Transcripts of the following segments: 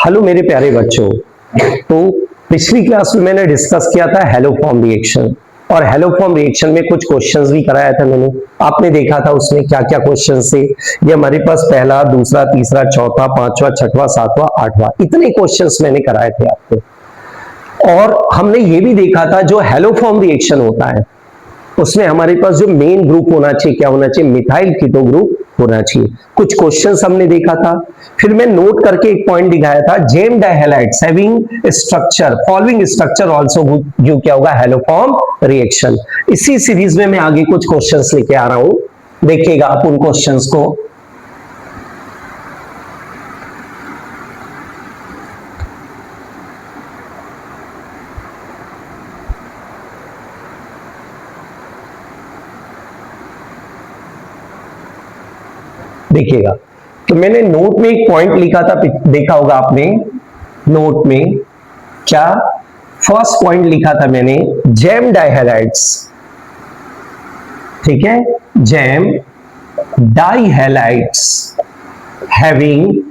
Hello मेरे प्यारे बच्चों। तो पिछली क्लास में मैंने डिस्कस किया था हेलोफॉर्म रिएक्शन, और हेलोफॉर्म रिएक्शन में कुछ क्वेश्चंस भी कराया था मैंने। आपने देखा था उसमें क्या क्या क्वेश्चंस थे। ये हमारे पास पहला, दूसरा, तीसरा, चौथा, पांचवा, छठवां, सातवां, आठवां, इतने क्वेश्चंस मैंने कराए थे आपको। और हमने ये भी देखा था जो हेलोफॉर्म रिएक्शन होता है उसमें हमारे पास जो मेन ग्रुप होना चाहिए, क्या होना चाहिए, मिथाइल कीटो ग्रुप होना चाहिए। कुछ क्वेश्चंस हमने देखा था। फिर मैं नोट करके एक पॉइंट दिखाया था, gem dihalides having structure following structure also जो क्या होगा, हेलोफॉर्म रिएक्शन। इसी सीरीज में मैं आगे कुछ क्वेश्चंस लेके आ रहा हूं, देखिएगा आप उन क्वेश्चंस को। देखिएगा, तो मैंने नोट में एक पॉइंट लिखा था, देखा होगा आपने नोट में। क्या फर्स्ट पॉइंट लिखा था मैंने, जेम डाइहैलाइड्स, ठीक है, gem dihalides having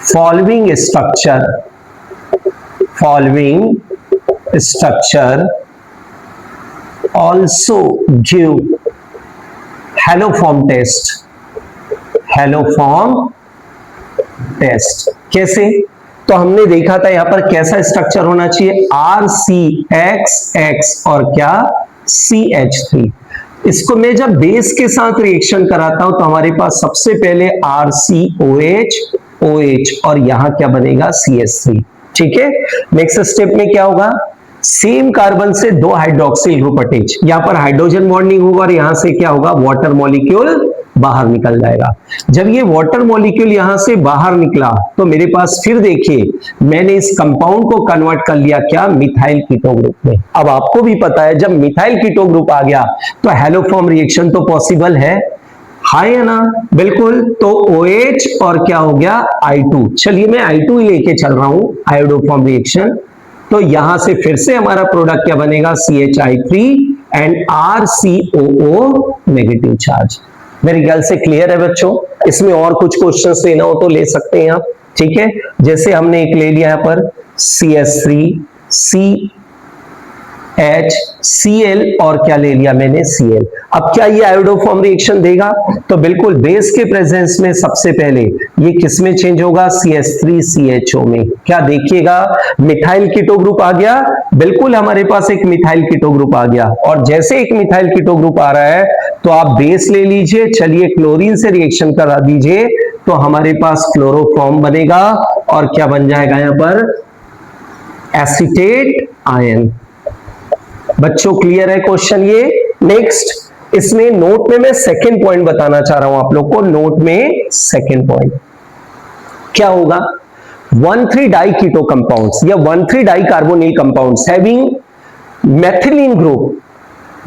following structure also give haloform test. Haloform test कैसे? तो हमने देखा था यहां पर कैसा स्ट्रक्चर होना चाहिए, RCXX और क्या, CH3। इसको मैं जब बेस के साथ रिएक्शन कराता हूं तो हमारे पास सबसे पहले RCOH OH और यहां क्या बनेगा, CH3। ठीक है, नेक्स्ट स्टेप में क्या होगा, सेम कार्बन से दो हाइड्रोक्सिल ग्रुप अटैच, यहां पर हाइड्रोजन बॉन्डिंग होगा और यहां से क्या होगा, वाटर मॉलिक्यूल बाहर निकल जाएगा। जब ये वाटर मॉलिक्यूल यहां से बाहर निकला तो मेरे पास फिर देखिए मैंने इस कंपाउंड को कन्वर्ट कर लिया क्या, मिथाइल कीटो ग्रुप में। अब आपको भी पता है जब मिथाइल कीटो ग्रुप आ गया तो हेलोफॉर्म रिएक्शन तो पॉसिबल है ना, बिल्कुल। तो OH और क्या हो गया, I2। चलिए मैं I2 ही लेके चल रहा हूं, आयोडोफॉर्म रिएक्शन। तो यहां से फिर से हमारा प्रोडक्ट क्या बनेगा, CHI3 and RCOO negative charge. मेरे ख्याल से क्लियर है बच्चों। इसमें और कुछ क्वेश्चंस लेना हो तो ले सकते हैं आप, ठीक है। जैसे हमने एक ले लिया यहाँ पर CH3 CHCl और क्या ले लिया मैंने, Cl। अब क्या ये आयोडोफॉर्म रिएक्शन देगा, तो बिल्कुल बेस के प्रेजेंस में सबसे पहले ये किस में चेंज होगा, CH3CHO में। क्या देखिएगा, मिथाइल कीटो ग्रुप आ गया, बिल्कुल हमारे पास एक मिथाइल कीटो ग्रुप आ गया। और जैसे एक मिथाइल कीटो ग्रुप आ रहा है तो आप बेस ले लीजिए, चलिए क्लोरीन से रिएक्शन करा दीजिए तो हमारे पास क्लोरोफॉर्म बनेगा और क्या बन जाएगा यहां पर, एसीटेट आयन। बच्चों क्लियर है क्वेश्चन ये। नेक्स्ट, इसमें नोट में मैं सेकंड पॉइंट बताना चाह रहा हूं आप लोग को। नोट में सेकंड पॉइंट क्या होगा, 1,3 डाई कीटो कंपाउंड्स या 1,3 di carbonyl compounds having methylene group,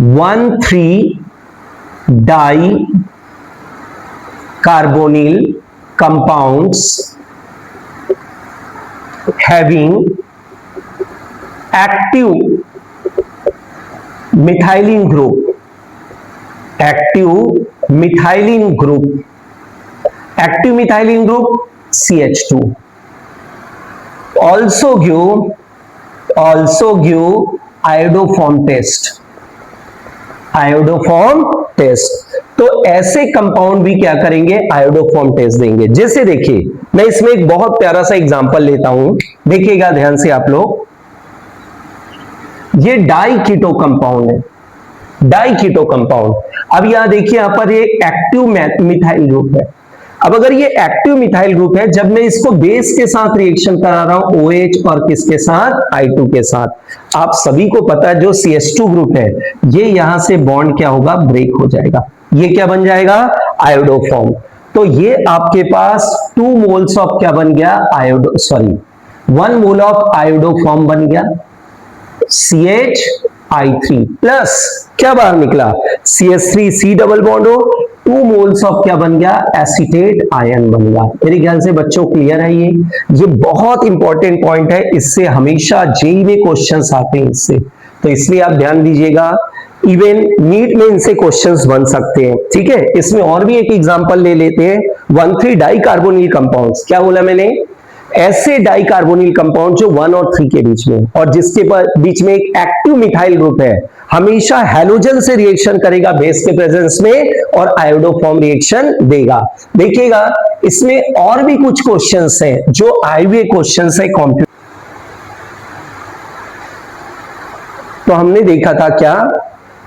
1,3 di carbonyl compounds having active methylene group, active methylene group CH2 also give iodoform test. तो ऐसे कंपाउंड भी क्या करेंगे, आयोडोफॉर्म टेस्ट देंगे। जैसे देखिए मैं इसमें एक बहुत प्यारा सा एग्जांपल लेता हूं, देखिएगा ध्यान से आप लोग। ये डाई कीटो कंपाउंड है, डाई कीटो कंपाउंड। अब यहां देखिए यहां पर ये एक्टिव मिथाइल ग्रुप है। अब अगर ये एक्टिव मिथाइल ग्रुप है, जब मैं इसको बेस के साथ रिएक्शन करा रहा हूं OH और किसके साथ, I2 के साथ, आप सभी को पता है जो CH2 ग्रुप है ये यहां से बॉन्ड क्या होगा, ब्रेक हो जाएगा। ये क्या बन जाएगा, आयोडोफॉर्म। तो ये आपके पास 2 मोल्स ऑफ क्या बन गया, 1 मोल ऑफ आयोडोफॉर्म बन गया, CHI3 प्लस क्या बाहर निकला, CH3C डबल बॉन्ड हो, 2 मोल्स ऑफ क्या बन गया, एसीटेट आयन बन गया। मेरे ख्याल से बच्चों क्लियर है ये बहुत इंपॉर्टेंट पॉइंट है, इससे हमेशा जेईई में क्वेश्चंस आते हैं इससे, तो इसलिए आप ध्यान दीजिएगा। इवन नीट में इनसे क्वेश्चंस बन सकते हैं, ठीक है। इसमें और भी एक एग्जांपल ले लेते हैं, 1,3 डाई कार्बोनिल कंपाउंड्स। क्या बोला मैंने, ऐसे डाई कार्बोनिल कंपाउंड जो 1 और 3 के बीच में और जिसके बीच में एक एक्टिव मिथाइल ग्रुप है, हमेशा हैलोजन से रिएक्शन करेगा बेस के प्रेजेंस में और आयोडोफॉर्म रिएक्शन देगा। देखिएगा इसमें और भी कुछ क्वेश्चंस हैं जो आए हुए क्वेश्चंस है कॉम्प्यूटर। तो हमने देखा था क्या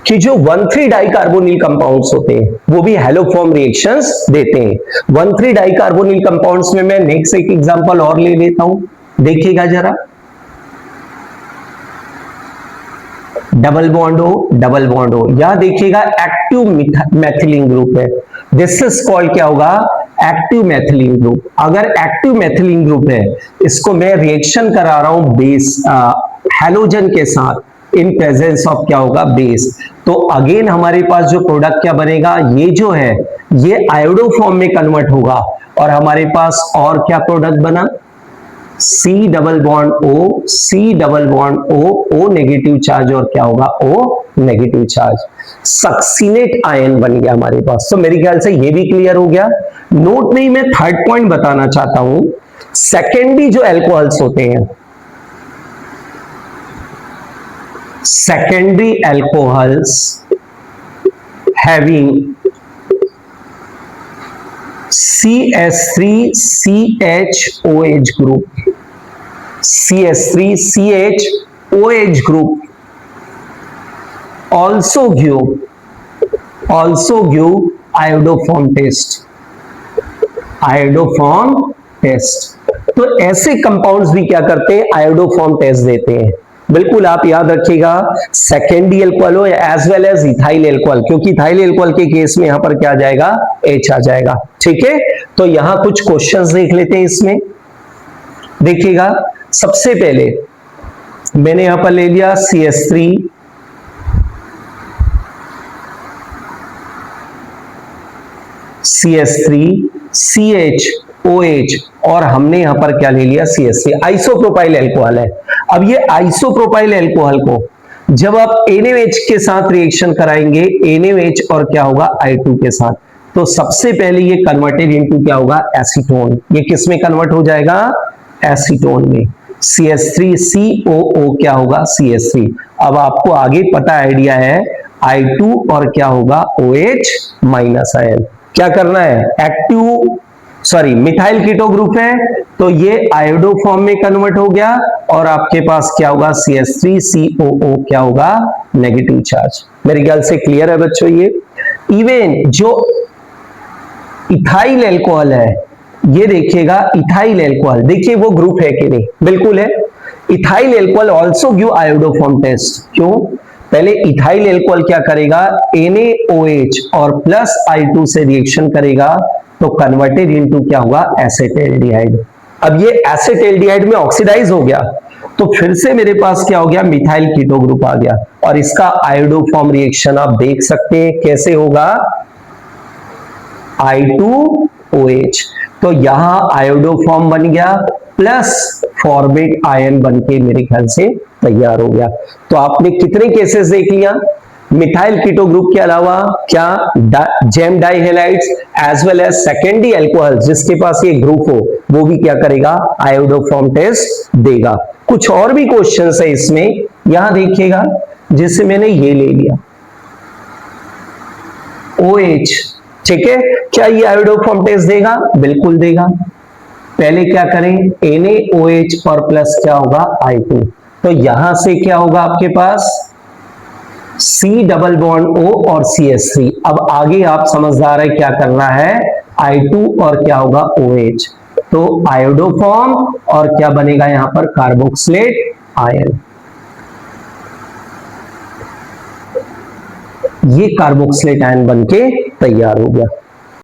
कि जो 1,3 डाई कार्बोनिल कंपाउंड्स होते हैं वो भी हैलोफॉर्म रिएक्शंस देते हैं। 1,3 डाई कार्बोनिल कंपाउंड्स में मैं नेक्स्ट एक एग्जांपल और ले लेता हूं, देखिएगा जरा। डबल बॉन्ड हो, यहां देखिएगा एक्टिव मैथिलीन ग्रुप है। दिस इज कॉल्ड क्या होगा, एक्टिव मैथिलीन ग्रुप। अगर एक्टिव मैथिलीन ग्रुप है, इसको मैं रिएक्शन करा रहा हूं बेस हैलोजन के साथ इन प्रेजेंस ऑफ क्या होगा, बेस, तो अगेन हमारे पास जो प्रोडक्ट क्या बनेगा, ये जो है ये आयोडोफॉर्म में कन्वर्ट होगा और हमारे पास और क्या प्रोडक्ट बना, C double bond O negative charge और क्या होगा, O negative charge, succinate ion बन गया हमारे पास। तो मेरे ख्याल से ये भी क्लियर हो गया। नोट में ही मैं थर्ड पॉइंट बताना चाहता हूं, सेकेंडरी जो एल्कोहल्स होते हैं, secondary alcohols having CH3CHOH group, CH3CHOH group also give iodoform test। तो ऐसे कंपाउंड्स भी क्या करते हैं, आयोडोफॉर्म टेस्ट देते हैं। बिल्कुल आप याद रखिएगा, सेकेंडरी एल्कोहल हो as well as ethyl alcohol, क्योंकि इथाइल एल्कोहल के केस में यहां पर क्या आ जाएगा, H आ जाएगा। ठीक है, तो यहां कुछ क्वेश्चंस देख लेते हैं इसमें। देखिएगा सबसे पहले मैंने यहां पर ले लिया CH3CHOH और हमने यहां पर क्या ले लिया, CH3, आइसोप्रोपाइल एल्कोहल है। अब ये आइसोप्रोपाइल एल्कोहल को जब आप NaOH के साथ रिएक्शन कराएंगे, NaOH और क्या होगा, I2 के साथ, तो सबसे पहले ये कन्वर्टेड इनटू क्या होगा, एसीटोन। ये किस में कन्वर्ट हो जाएगा, एसीटोन में। CH3COO क्या होगा, CH3। अब आपको आगे पता आइडिया है, I2 और क्या होगा, OH माइनस आयन। क्या करना है, एक्टिव मिथाइल कीटो ग्रुप है तो ये आयोडोफॉर्म में कन्वर्ट हो गया और आपके पास क्या होगा, CH3COO क्या होगा, नेगेटिव चार्ज। मेरे ख्याल से क्लियर है बच्चों। ये इवन जो इथाइल एल्कोहल है, ये देखिएगा इथाइल एल्कोहल, देखिए वो ग्रुप है कि नहीं, बिल्कुल है। Ethyl alcohol also give iodoform test. क्यों, पहले इथाइल एल्कोहल क्या करेगा, NaOH और प्लस I2 से रिएक्शन करेगा तो कन्वर्टेड इनटू क्या हुआ, एसेटेल्डिहाइड। अब ये एसेटेल्डिहाइड में ऑक्सीडाइज हो गया तो फिर से मेरे पास क्या हो गया, मिथाइल कीटो ग्रुप आ गया और इसका आयोडोफॉर्म रिएक्शन आप देख सकते हैं कैसे होगा, I2OH। तो यहां आयोडोफॉर्म बन गया प्लस फॉर्मेट आयन बनके मेरे ख्याल से तैयार हो गया। तो आपने कितने केसेस देख लिया, मिथाइल कीटो ग्रुप के अलावा क्या gem dihalides as well as secondary alcohol जिसके पास ये ग्रुप हो वो भी क्या करेगा, आयोडोफॉर्म टेस्ट देगा। कुछ और भी क्वेश्चंस है इसमें, यहां देखिएगा, जिससे मैंने ये ले लिया OH, ठीक है, क्या ये आयोडोफॉर्म टेस्ट देगा, बिल्कुल देगा। पहले क्या करें, NaOH और प्लस क्या होगा, I2, तो यहां से क्या होगा आपके पास C डबल बॉन्ड O और CH3। अब आगे आप समझदार है, क्या करना है, I2 और क्या होगा, OH, तो आयोडोफॉर्म और क्या बनेगा यहां पर, कार्बोक्सिलेट आयन। ये कार्बोक्सिलेट आयन बनके तैयार हो गया।